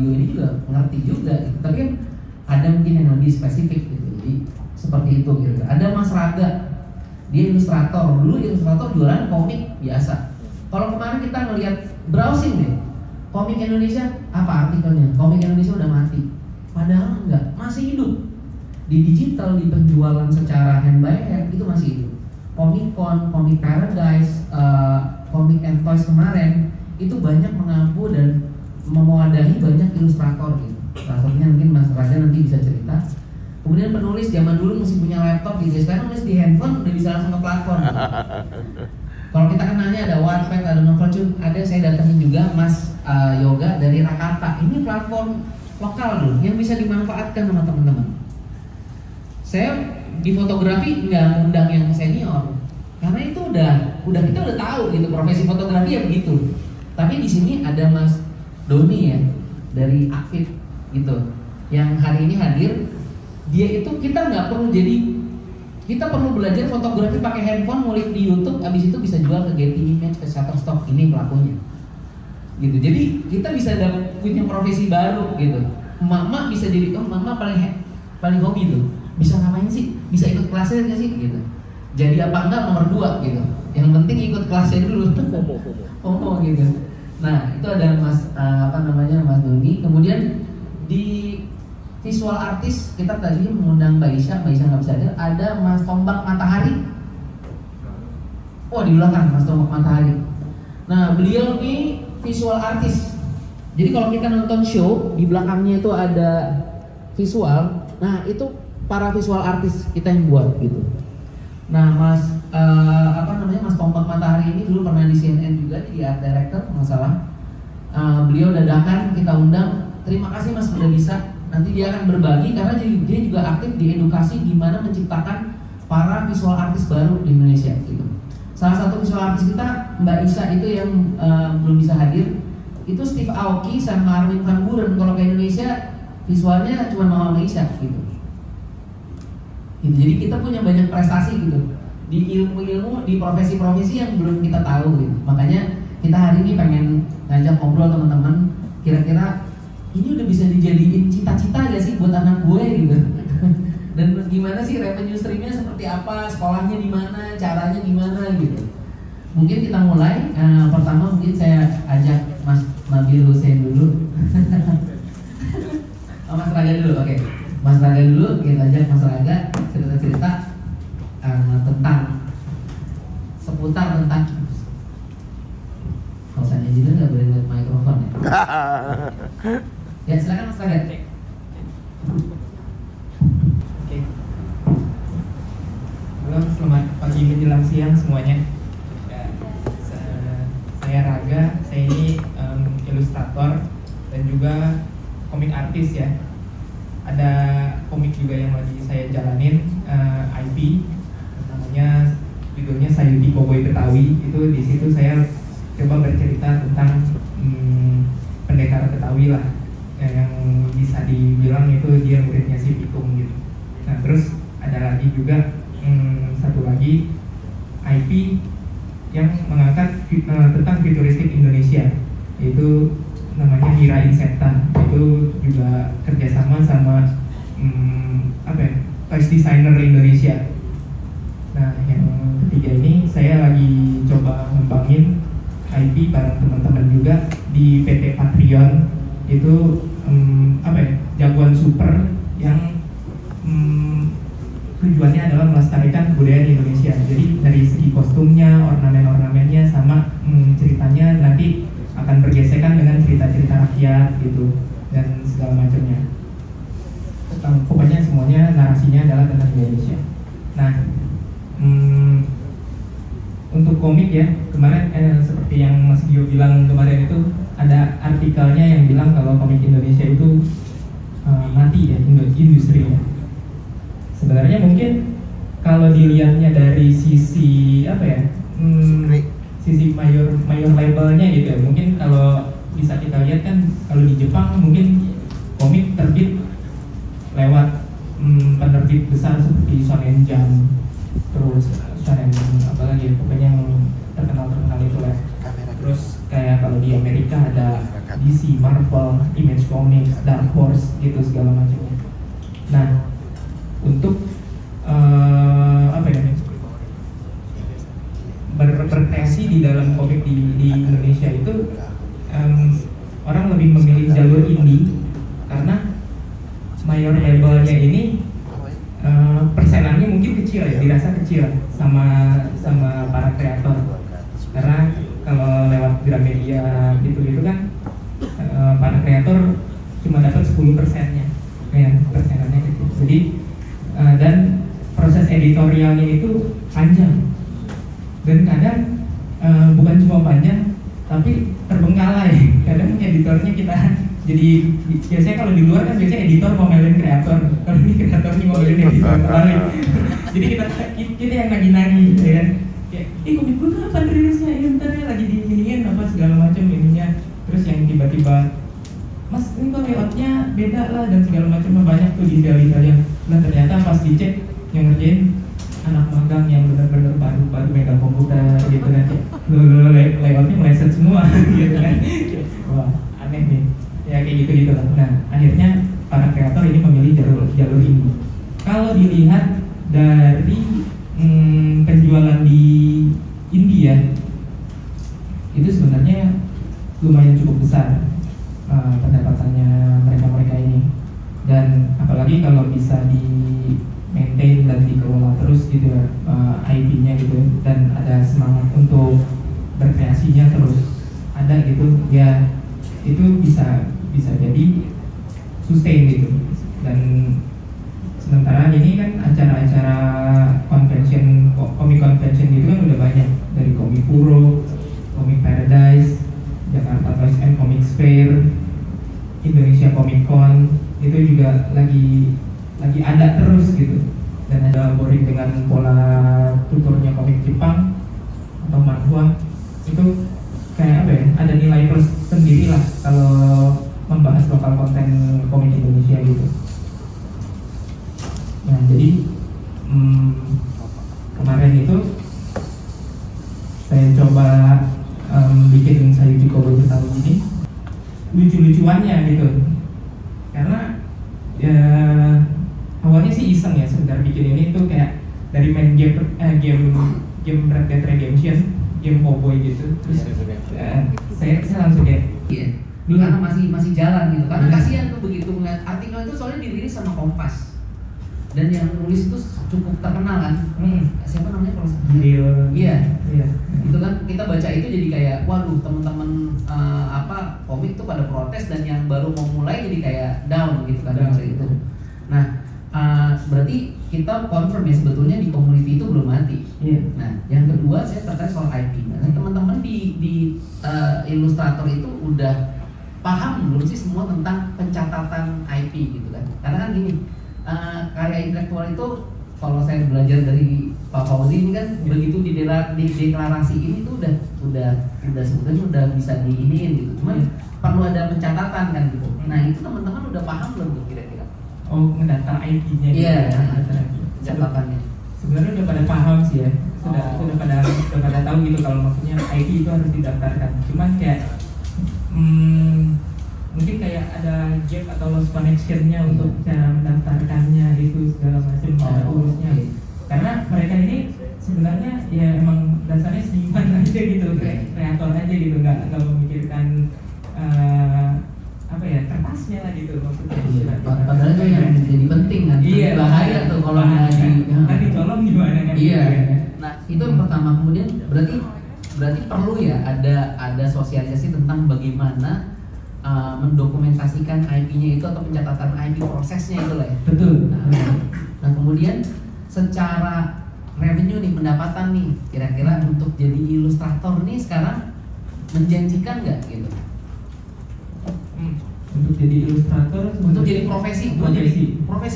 Fabio ini juga ngerti juga gitu. Tapi kan ada mungkin yang lebih spesifik gitu. Jadi seperti itu gitu. Ada Mas Raga, dia ilustrator. Dulu ilustrator jualan komik biasa. Kalau kemarin kita ngelihat browsing deh, komik Indonesia apa artikelnya? Komik Indonesia udah mati. Padahal enggak, masih hidup. Di digital, di penjualan secara hand by hand itu masih hidup. Comic Con, Comic Paradise, Comic and Toys kemarin itu banyak mengampu dan mewadahi banyak ilustrator gitu. Salah satunya mungkin Mas Raja nanti bisa cerita. Kemudian penulis zaman dulu mesti punya laptop gitu. Sekarang nulis di handphone udah bisa langsung ke platform. Gitu. Kalau kita kenalnya ada Wattpad, ada Novelcube, ada saya datangin juga Mas Yoga dari Rakata. Ini platform lokal dulu yang bisa dimanfaatkan sama teman-teman. Saya di fotografi nggak ngundang yang senior karena itu udah kita udah tahu gitu profesi fotografi ya begitu. Tapi di sini ada Mas Doni ya dari Aktif gitu yang hari ini hadir. Dia itu kita nggak perlu kita perlu belajar fotografi pakai handphone, ngulik di YouTube, abis itu bisa jual ke Getty Image, ke Shutterstock. Ini pelakunya gitu. Jadi kita bisa punya profesi baru gitu. Emak-emak bisa jadi emak-emak paling hobi tuh. Bisa ngapain sih? Bisa ikut kelasnya nggak sih? Gitu. Jadi apa enggak nomor 2 gitu. Yang penting ikut kelasnya dulu. Oh gitu. Nah itu ada Mas Mas Doni. Kemudian di visual artist kita tadi mengundang Mbak Isya nggak bisa hadir. Ada Mas Tombak Matahari. Oh di belakang Mas Tombak Matahari. Nah beliau ini visual artist. Jadi kalau kita nonton show di belakangnya itu ada visual. Nah itu para visual artist kita yang buat gitu. Nah Mas Mas Tombak Matahari ini dulu pernah di CNN juga jadi art director nggak salah. Beliau dadakan kita undang. Terima kasih Mas sudah bisa. Nanti dia akan berbagi karena dia juga aktif di edukasi gimana menciptakan para visual artist baru di Indonesia gitu. Salah satu visual artist kita Mbak Isa itu yang belum bisa hadir. Itu Steve Aoki sama Armin van Buren. Kalau ke Indonesia visualnya cuma Mama Isa gitu. Jadi kita punya banyak prestasi gitu di ilmu-ilmu, di profesi-profesi yang belum kita tahu gitu. Makanya kita hari ini pengen ngajak ngobrol teman-teman. Kira-kira ini udah bisa dijadiin cita-cita gak sih buat anak gue gitu. Dan gimana sih revenue streamnya seperti apa, sekolahnya di mana, caranya gimana gitu. Mungkin kita mulai. Pertama mungkin saya ajak Mas Nabil Hussein dulu. Mas Raga dulu, oke. Mas Raga dulu, kita ajak Mas Raga cerita-cerita seputar tentang. Kalau saya juga nggak boleh lihat mikrofon ya. Ya silakan Mas Raga. Oke. Halo, selamat pagi menjelang siang semuanya. Saya Raga, saya ini ilustrator dan juga komik artis ya. Ada komik juga yang lagi saya jalanin, IP, namanya judulnya Sayuti Cowboy Betawi. Itu di situ saya coba bercerita tentang pendekar Betawi lah, yang bisa dibilang itu dia muridnya si Pikung gitu. Nah terus ada lagi juga satu lagi IP yang mengangkat tentang futuristik Indonesia, yaitu namanya Mira Insecta. Itu juga kerjasama sama toys designer Indonesia. Nah yang ketiga ini saya lagi coba ngembangin IP bareng teman-teman juga di PT Patreon. Itu jagoan super yang tujuannya adalah melestarikan kebudayaan Indonesia. Jadi dari segi kostumnya, ornamen-ornamennya, sama ceritanya nanti akan bergesekan dengan cerita-cerita rakyat gitu dan segala macamnya. Pokoknya semuanya narasinya adalah tentang Indonesia. Nah, untuk komik ya, kemarin seperti yang Mas Gio bilang kemarin itu ada artikelnya yang bilang kalau komik Indonesia itu mati ya industrinya. Sebenarnya mungkin kalau dilihatnya dari sisi sisi mayor labelnya gitu ya, mungkin kalau bisa kita lihat kan kalau di Jepang mungkin komik terbit lewat penerbit besar seperti Shonen Jump, terus Shonen pokoknya yang terkenal itu lah. Terus kayak kalau di Amerika ada DC, Marvel, Image Comics, Dark Horse gitu segala macamnya. Nah, untuk apa ya, berkreasi di dalam komik di Indonesia itu orang lebih memilih jalur indie karena mayor labelnya ini persenannya mungkin kecil ya, dirasa kecil sama para kreator. Karena kalau lewat Gramedia gitu kan para kreator cuma dapat 10%-nya, ya persenannya kecil. Jadi dan proses editorialnya itu panjang dan kadang bukan cuma panjang tapi terbengkalai. Kadang editornya kita jadi biasanya kalau di luar kan biasanya editor ngomelin kreator, kalau ini kreatornya ngomelin editor kembali. Jadi kita yang nagih-nagih gitu kan, kayak komik gue kapan rilisnya, ya ntar ya lagi diiniin apa segala macam ininya. Terus yang tiba-tiba mas ini kok layoutnya beda lah dan segala macam, banyak tuh detail-detail yang nah ternyata pas dicek yang ngerjain anak magang yang benar-benar baru megang komputer gitu kan, layoutnya meleset semua gitu kan. Wah aneh nih ya, kayak gitu lah. Nah akhirnya para kreator ini memilih jalur ini. Kalau dilihat dari penjualan di India itu sebenarnya lumayan cukup besar pendapatannya mereka ini, dan apalagi kalau bisa di maintain dan dikelola terus gitu ya, IP-nya gitu, dan ada semangat untuk berkreasinya terus ada gitu ya, itu bisa jadi sustain gitu. Dan sementara ini kan acara-acara convention, comic convention gitu kan udah banyak, dari Comikuro, Comic Paradise, Jakarta Toys and Comics Fair, Indonesia Comic Con, itu juga lagi ada terus gitu. Dan ada boring dengan pola tuturnya komik Jepang atau manhwa, itu kayak apa ya, ada nilai plus sendiri lah kalau membahas lokal konten komik Indonesia gitu. Nah jadi kemarin itu saya coba bikin Sayuji Kobo tahun ini lucu-lucuannya gitu, karena ya awalnya sih iseng ya, sebentar bikin ini tuh kayak dari main game Red Dead Redemption, game cowboy gitu. Terus saya langsung kayak dulu karena masih jalan gitu, karena kasihan tuh begitu ngeliat artikel itu, soalnya dirilis sama Kompas dan yang nulis itu cukup terkenal kan. Siapa namanya kalau iya itu kan, kita baca itu jadi kayak waduh, teman-teman komik tuh pada protes, dan yang baru mau mulai jadi kayak down gitu kan itu. Nah berarti kita confirm ya sebetulnya di community itu belum mati. Nah yang kedua saya tertarik soal IP. Nah teman-teman di Illustrator itu udah paham belum sih semua tentang pencatatan IP gitu kan? Karena kan gini, karya intelektual itu kalau saya belajar dari Pak Fauzi ini kan, begitu di deklarasi ini tuh udah sebetulnya udah bisa diiniin gitu. Cuman perlu ada pencatatan kan gitu. Nah itu teman-teman udah paham belum tuh kira-kira? Oh, mendaftar IP-nya. Iya, catatannya. Sebenarnya udah pada paham sih ya. Sudah pada tahu gitu kalau maksudnya IP itu harus didaftarkan. Cuman kayak mungkin kayak ada gap atau lost connection-nya untuk cara mendaftarkannya itu segala macam cara urusnya. Karena mereka ini sebenarnya ya emang dasarnya seniman aja gitu, kreator aja gitu, nggak memikirkan apa ya, kertasnya lah gitu maksudnya. Padahal itu yang jadi penting kan. Iya, bahaya tuh kalau nanti colong gimana kan. Iya. Nah itu yang pertama. Kemudian berarti perlu ya ada sosialisasi tentang bagaimana mendokumentasikan IP-nya itu atau pencatatan IP prosesnya itu lah ya. Betul. Nah kemudian secara revenue nih, pendapatan nih, kira-kira untuk jadi ilustrator nih sekarang menjanjikan nggak gitu? Untuk jadi ilustrator, untuk jadi profesi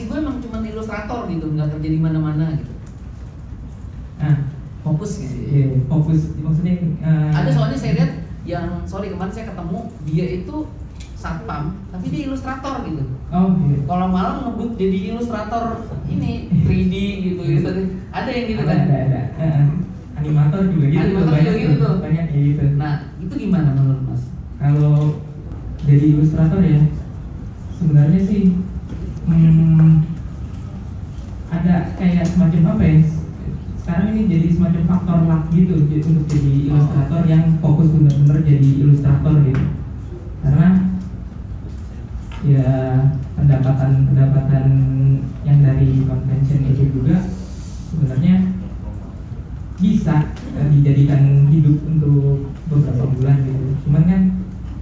gue emang cuma ilustrator gitu, nggak kerja di mana-mana gitu. Nah fokus gitu. Iya, fokus maksudnya. Ada soalnya saya lihat yang kemarin saya ketemu dia itu satpam tapi dia ilustrator gitu. Oh iya. Kalau malam ngebut jadi ilustrator ini 3D gitu. Ada yang gitu kan? Ada. Animator juga gitu. Animator juga gitu tuh. Banyak gitu. Nah itu gimana menurut Mas? Kalau jadi ilustrator ya, sebenarnya sih ada kayak semacam apa ya? Sekarang ini jadi semacam faktor luck gitu untuk jadi ilustrator yang fokus benar-benar jadi ilustrator gitu. Karena ya pendapatan yang dari convention itu juga sebenarnya bisa dijadikan hidup untuk beberapa bulan gitu. Cuman kan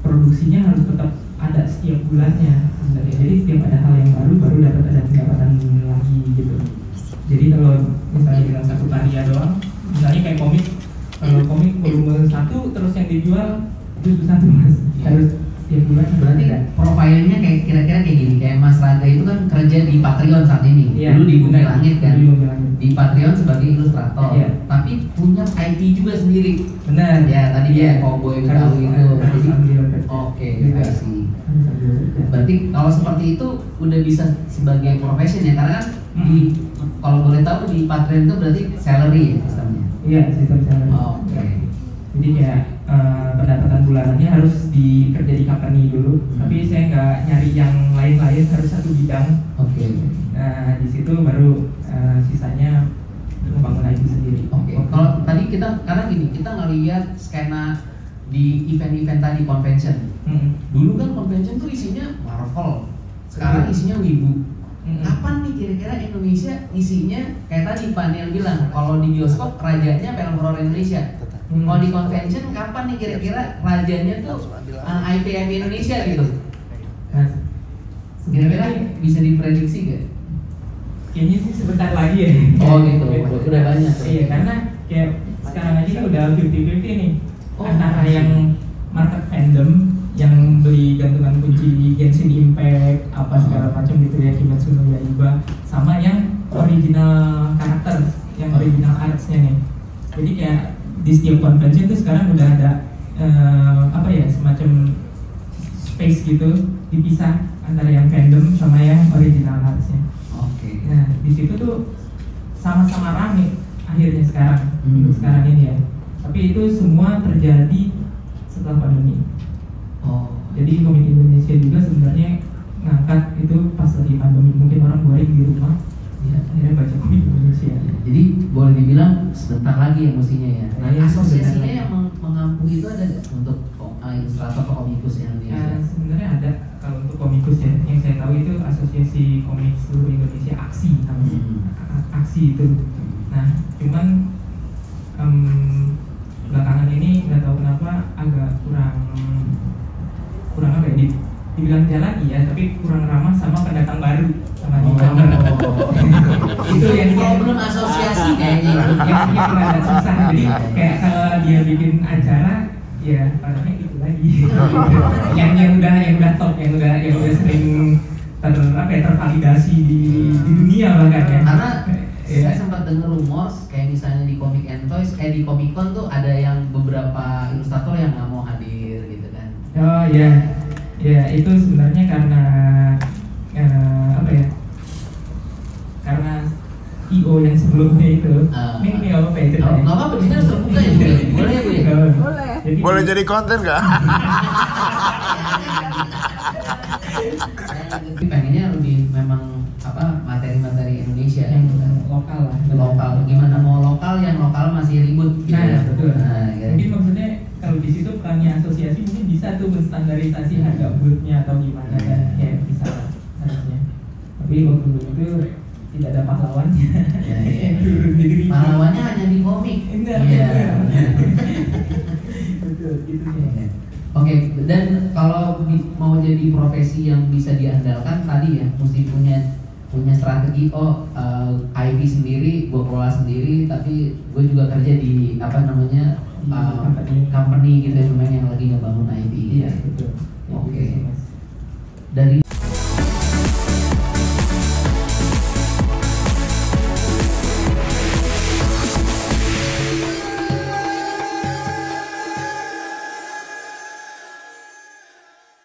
produksinya harus tetap ada setiap bulannya sebenarnya. Jadi setiap ada hal yang baru dapat ada pendapatan lagi gitu. Jadi kalau misalnya bilang satu karya doang, misalnya kayak komik, kalau komik volume 1 terus yang dijual itu susah tuh mas. Harus setiap bulan. Berarti profilnya kayak kira-kira kayak gini, kayak Mas Raga itu kan kerja di Patreon saat ini. Iya, Dulu di Bumi Langit kan. Di Bumi Langit. Di Patreon sebagai ilustrator. Iya. Tapi punya IP juga sendiri. Benar. Ya, tadi Iya. ya Cowboy Betawi itu. Jadi oke, Iya. I see. Berarti kalau seperti itu udah bisa sebagai profession ya, karena kan di kalau boleh tahu di Patreon itu berarti salary ya sistemnya. Iya, sistem salary. Oke. Jadi kayak pendapatan bulanannya harus dikerja di company dulu, tapi saya nggak nyari yang lain-lain, harus satu bidang. Oke. Nah di situ baru sisanya membangun IP sendiri. Oke. Kalau tadi kita karena gini, kita ngelihat skena di event-event tadi convention. Dulu kan convention tuh isinya Marvel, sekarang isinya Wibu. Kapan nih kira-kira Indonesia isinya kayak tadi Pak Niel bilang, kalau di bioskop rajanya film horor Indonesia. Kalau di convention kapan nih kira-kira rajanya tuh IP Indonesia gitu? Nah, Kira-kira bisa diprediksi gak? kayaknya sih sebentar lagi ya. Oh gitu, udah banyak. Iya, karena kayak sekarang aja udah 50-50 nih. Antara yang market fandom yang beli gantungan kunci Genshin Impact apa segala macam gitu ya, Kimetsu no Yaiba, sama yang original karakter, yang original artsnya nih. Jadi kayak di setiap convention tuh sekarang udah ada apa ya, semacam space gitu dipisah antara yang fandom sama yang original artsnya. Oke. Nah di situ tuh sama-sama rame akhirnya sekarang untuk sekarang ini ya. Tapi itu semua terjadi setelah pandemi. Oh. Jadi komik Indonesia juga sebenarnya ngangkat itu pas lagi pandemi, mungkin orang boring di rumah, ya akhirnya baca komik Indonesia. Jadi boleh dibilang sebentar lagi ya mestinya ya. Nah, Iya, asosiasinya sebentar yang mengampu itu ada nggak untuk ilustrator atau komikus Indonesia? Sebenarnya ada kalau untuk komikus ya, yang saya tahu itu Asosiasi Komik Seluruh Indonesia, AKSI namanya. AKSI itu. Nah, cuman belakangan ini nggak tahu kenapa agak kurang apa ya, dibilang jalan iya, tapi kurang ramah sama pendatang baru, sama newcomer. Itu yang problem asosiasi kayaknya. yang agak susah. Jadi kayak kalau dia bikin acara ya padahal itu lagi. yang udah top, yang udah sering tervalidasi di dunia bahkan ya. Karena saya sempat dengar rumor kayak misalnya di Comic and Toys, di Comic Con tuh ada yang beberapa ilustrator yang nggak mau hadir gitu kan. Oh ya, ya itu sebenarnya karena apa ya? Karena IO yang sebelumnya itu. Ini apa ya ceritanya? Nggak apa-apa, di sini harus terbuka ya. Boleh Bu ya? Boleh. Boleh jadi konten nggak? Pengennya lebih memang materi-materi Indonesia yang gitu kan. lokal lah. Lokal, gimana mau lokal yang lokal masih ribut gitu Nah, ya. betul. Ya. Mungkin maksudnya kalau di situ perannya asosiasi mungkin bisa tuh menstandarisasi harga booth-nya atau gimana kan, kayak bisa harusnya. Tapi waktu itu tidak ada pahlawannya. Ya. Jadi Pahlawannya hanya di komik. Enggak. Iya. Betul, gitu ya. Oke, dan kalau mau jadi profesi yang bisa diandalkan tadi ya, mesti punya strategi. IP sendiri, gue kelola sendiri, tapi gue juga kerja di company gitu yang lagi ngebangun IP. Iya, betul. Oke. Gitu sih, Mas. Dari